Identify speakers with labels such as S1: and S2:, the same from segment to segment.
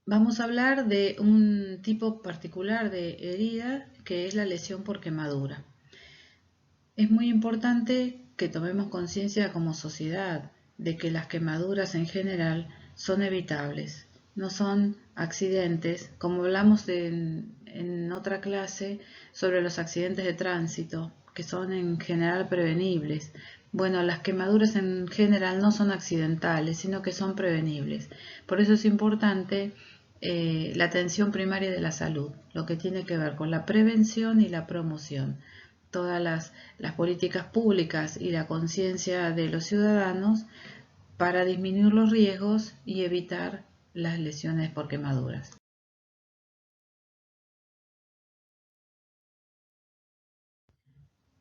S1: Vamos a hablar de un tipo particular de herida que es la lesión por quemadura. Es muy importante que tomemos conciencia como sociedad de que las quemaduras en general son evitables, no son accidentes, como hablamos en otra clase sobre los accidentes de tránsito, que son en general prevenibles. Bueno, las quemaduras en general no son accidentales, sino que son prevenibles. Por eso es importante la atención primaria de la salud, lo que tiene que ver con la prevención y la promoción. Todas las políticas públicas y la conciencia de los ciudadanos para disminuir los riesgos y evitar las lesiones por quemaduras.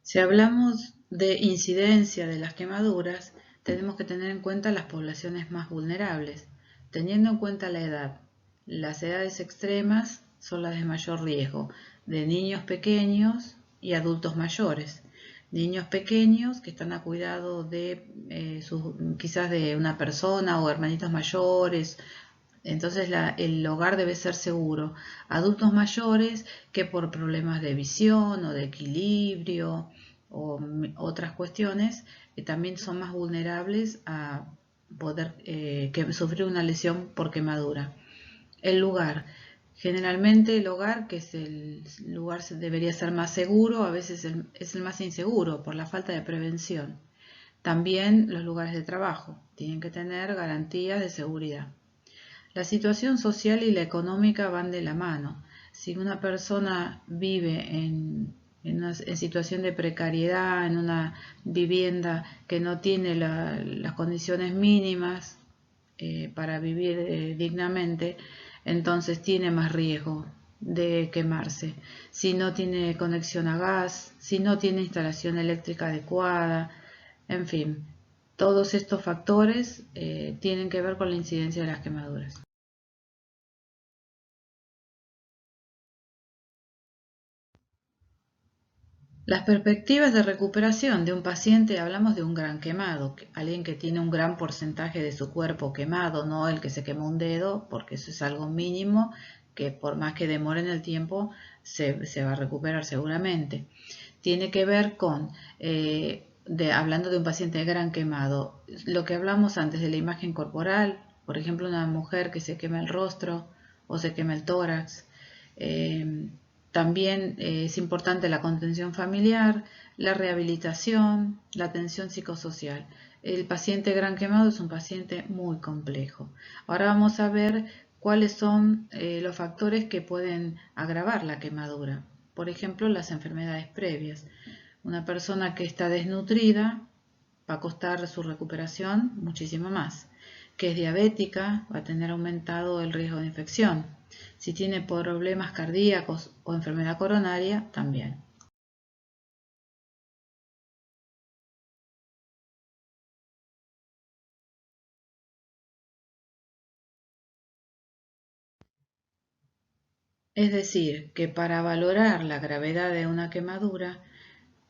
S1: Si hablamos de incidencia de las quemaduras, tenemos que tener en cuenta las poblaciones más vulnerables, teniendo en cuenta la edad. Las edades extremas son las de mayor riesgo, de niños pequeños y adultos mayores. Niños pequeños que están a cuidado de quizás de una persona o hermanitos mayores. Entonces el hogar debe ser seguro. Adultos mayores que por problemas de visión o de equilibrio o otras cuestiones también son más vulnerables a poder sufrir una lesión por quemadura. El lugar. Generalmente el hogar, que es el lugar debería ser más seguro, a veces es el más inseguro por la falta de prevención. También los lugares de trabajo tienen que tener garantías de seguridad. La situación social y la económica van de la mano. Si una persona vive en situación de precariedad, en una vivienda que no tiene las condiciones mínimas para vivir dignamente, entonces tiene más riesgo de quemarse. Si no tiene conexión a gas, si no tiene instalación eléctrica adecuada, en fin, todos estos factores tienen que ver con la incidencia de las quemaduras. Las perspectivas de recuperación de un paciente, hablamos de un gran quemado, alguien que tiene un gran porcentaje de su cuerpo quemado, no el que se quemó un dedo, porque eso es algo mínimo, que por más que demore en el tiempo, se va a recuperar seguramente. Tiene que ver con, hablando de un paciente gran quemado, lo que hablamos antes de la imagen corporal, por ejemplo, una mujer que se quema el rostro o se quema el tórax. También es importante la contención familiar, la rehabilitación, la atención psicosocial. El paciente gran quemado es un paciente muy complejo. Ahora vamos a ver cuáles son los factores que pueden agravar la quemadura. Por ejemplo, las enfermedades previas. Una persona que está desnutrida va a costar su recuperación muchísimo más. Que es diabética, va a tener aumentado el riesgo de infección. Si tiene problemas cardíacos o enfermedad coronaria, también. Es decir, que para valorar la gravedad de una quemadura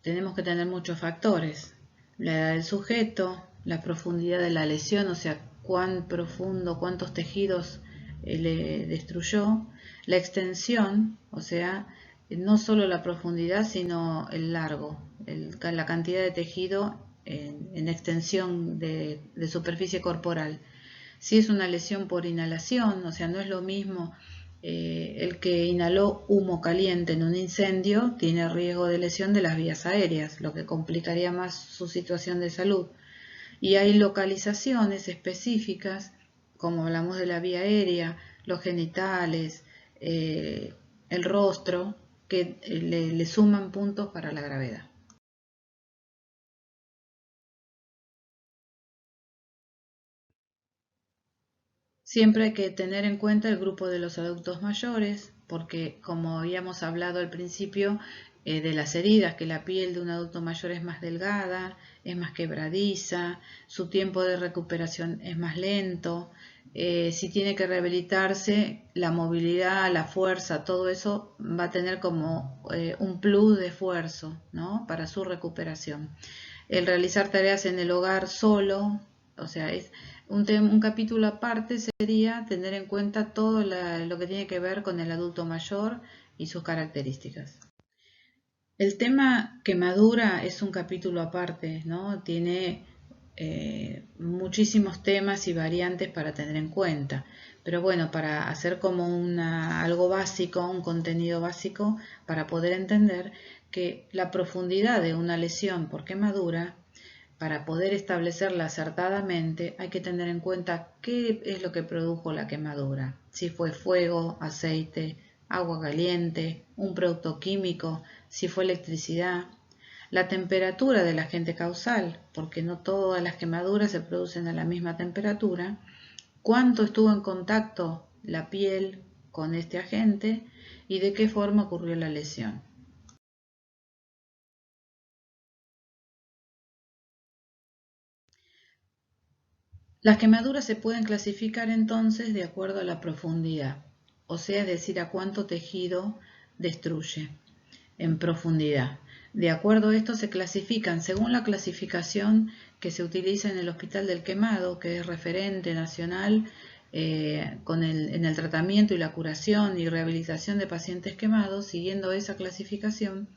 S1: tenemos que tener muchos factores. La edad del sujeto, la profundidad de la lesión, o sea, cuán profundo, cuántos tejidos le destruyó, la extensión, o sea, no solo la profundidad, sino el largo, la cantidad de tejido en extensión de superficie corporal. Si es una lesión por inhalación, o sea, no es lo mismo el que inhaló humo caliente en un incendio, tiene riesgo de lesión de las vías aéreas, lo que complicaría más su situación de salud. Y hay localizaciones específicas, como hablamos de la vía aérea, los genitales, el rostro, que le suman puntos para la gravedad. Siempre hay que tener en cuenta el grupo de los adultos mayores, porque como habíamos hablado al principio de las heridas, que la piel de un adulto mayor es más delgada, es más quebradiza, su tiempo de recuperación es más lento, si tiene que rehabilitarse, la movilidad, la fuerza, todo eso va a tener como un plus de esfuerzo, ¿no?, para su recuperación. El realizar tareas en el hogar solo, o sea, Un capítulo aparte sería tener en cuenta todo lo que tiene que ver con el adulto mayor y sus características. El tema quemadura es un capítulo aparte, ¿no? Tiene muchísimos temas y variantes para tener en cuenta. Pero bueno, para hacer como algo básico, un contenido básico, para poder entender que la profundidad de una lesión por quemadura, para poder establecerla acertadamente, hay que tener en cuenta qué es lo que produjo la quemadura. Si fue fuego, aceite, agua caliente, un producto químico, si fue electricidad, la temperatura del agente causal, porque no todas las quemaduras se producen a la misma temperatura, cuánto estuvo en contacto la piel con este agente y de qué forma ocurrió la lesión. Las quemaduras se pueden clasificar entonces de acuerdo a la profundidad, o sea, es decir, a cuánto tejido destruye en profundidad. De acuerdo a esto se clasifican según la clasificación que se utiliza en el Hospital del Quemado, que es referente nacional en el tratamiento y la curación y rehabilitación de pacientes quemados. Siguiendo esa clasificación,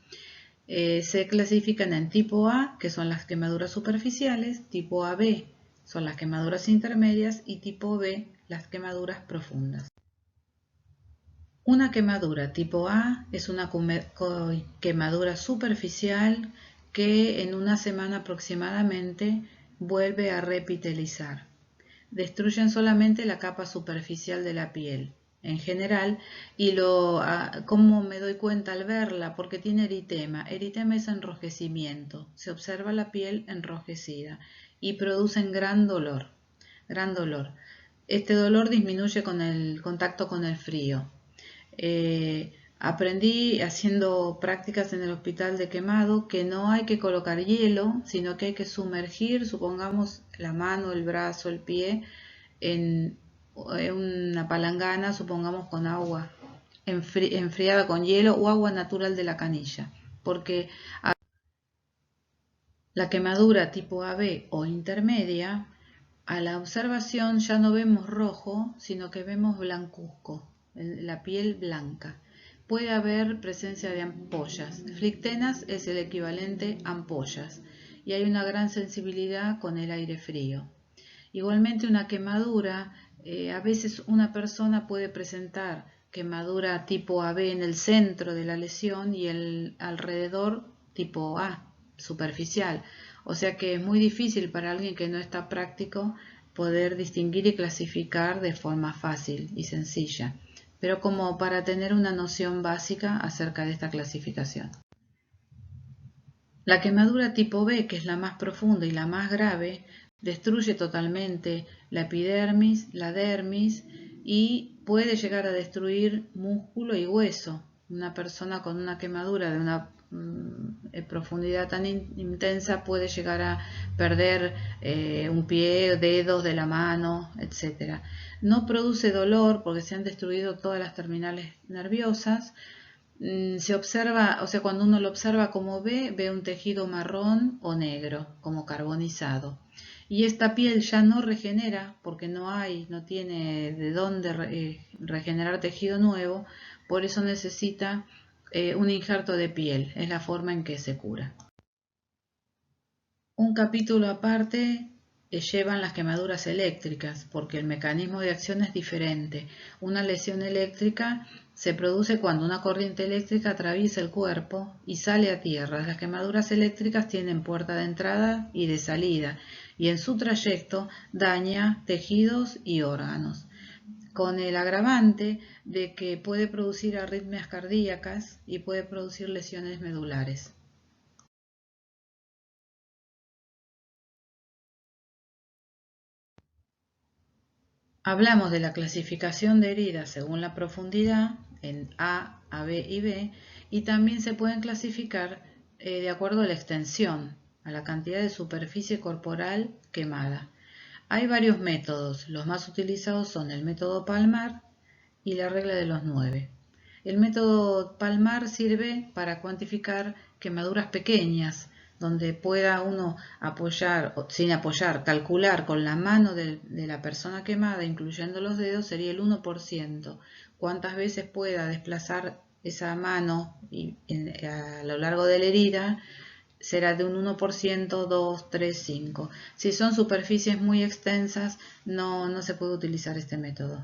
S1: se clasifican en tipo A, que son las quemaduras superficiales, tipo AB son las quemaduras intermedias y tipo B, las quemaduras profundas. Una quemadura tipo A es una quemadura superficial que en una semana aproximadamente vuelve a repitelizar. Destruyen solamente la capa superficial de la piel en general y ¿cómo me doy cuenta al verla? Porque tiene eritema. Eritema es enrojecimiento. Se observa la piel enrojecida y producen gran dolor. Gran dolor. Este dolor disminuye con el contacto con el frío. Aprendí haciendo prácticas en el hospital de quemado que no hay que colocar hielo, sino que hay que sumergir, supongamos, la mano, el brazo, el pie en una palangana, supongamos con agua enfriada con hielo o agua natural de la canilla, porque la quemadura tipo AB o intermedia, a la observación ya no vemos rojo, sino que vemos blancuzco, la piel blanca. Puede haber presencia de ampollas. Flictenas es el equivalente a ampollas y hay una gran sensibilidad con el aire frío. Igualmente una quemadura, a veces una persona puede presentar quemadura tipo AB en el centro de la lesión y el alrededor tipo A, superficial. O sea que es muy difícil para alguien que no está práctico poder distinguir y clasificar de forma fácil y sencilla, pero como para tener una noción básica acerca de esta clasificación. La quemadura tipo B, que es la más profunda y la más grave, destruye totalmente la epidermis, la dermis y puede llegar a destruir músculo y hueso. Una persona con una quemadura de una profundidad tan intensa puede llegar a perder un pie, dedos de la mano, etc. No produce dolor porque se han destruido todas las terminales nerviosas. Se observa, o sea, cuando uno lo observa como ve un tejido marrón o negro, como carbonizado. Y esta piel ya no regenera porque no tiene de dónde regenerar tejido nuevo, por eso necesita un injerto de piel, es la forma en que se cura. Un capítulo aparte llevan las quemaduras eléctricas, porque el mecanismo de acción es diferente. Una lesión eléctrica se produce cuando una corriente eléctrica atraviesa el cuerpo y sale a tierra. Las quemaduras eléctricas tienen puerta de entrada y de salida, y en su trayecto daña tejidos y órganos, con el agravante de que puede producir arritmias cardíacas y puede producir lesiones medulares. Hablamos de la clasificación de heridas según la profundidad en A, B y B, y también se pueden clasificar de acuerdo a la extensión, a la cantidad de superficie corporal quemada. Hay varios métodos, los más utilizados son el método Palmar y la regla de los 9. El método Palmar sirve para cuantificar quemaduras pequeñas, donde pueda uno apoyar, sin apoyar, calcular con la mano de la persona quemada, incluyendo los dedos, sería el 1%. Cuántas veces pueda desplazar esa mano a lo largo de la herida será de un 1%, 2, 3, 5. Si son superficies muy extensas, no se puede utilizar este método.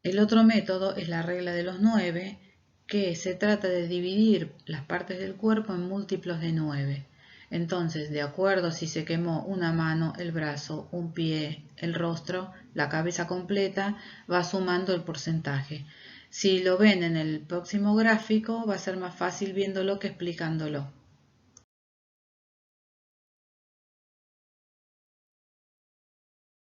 S1: El otro método es la regla de los 9, que se trata de dividir las partes del cuerpo en múltiplos de 9. Entonces, de acuerdo si se quemó una mano, el brazo, un pie, el rostro, la cabeza completa, va sumando el porcentaje. Si lo ven en el próximo gráfico, va a ser más fácil viéndolo que explicándolo.